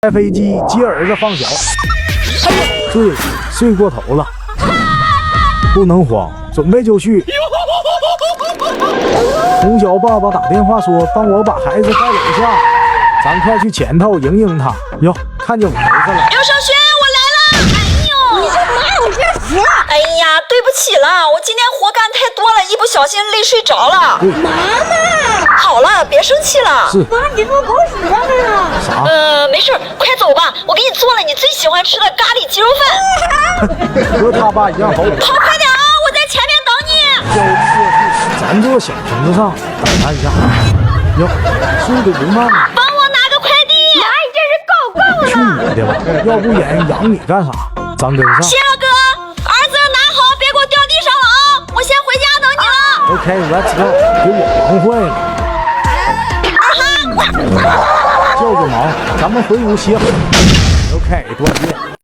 开飞机接儿子放学，睡过头了，不能慌，准备就绪。从小爸爸打电话说，帮我把孩子带楼下，咱快去前头迎迎他。哟，看见我儿子了。刘胜轩，我来了！哎呦，你这妈，我别死！哎呀，对不起了，我今天活干太多了，一不小心累睡着了。妈妈，好了，别生气了。是。妈，你怎么跑屎上来了？啥？没事，快走吧，我给你做了你最喜欢吃的咖喱鸡肉饭。和他爸一样好吃。跑快点啊！我在前面等你。咱坐小亭子上，等他一下。哟，速度不慢。帮我拿个快递。妈，你这是够了！去你的吧！要不然养你干啥？咱跟上。谢哥，儿子拿好，别给我掉地上了啊！我先回家等你了。OK，let's go， 给我忙坏了。叫个忙，咱们回屋歇会儿。OK，断电。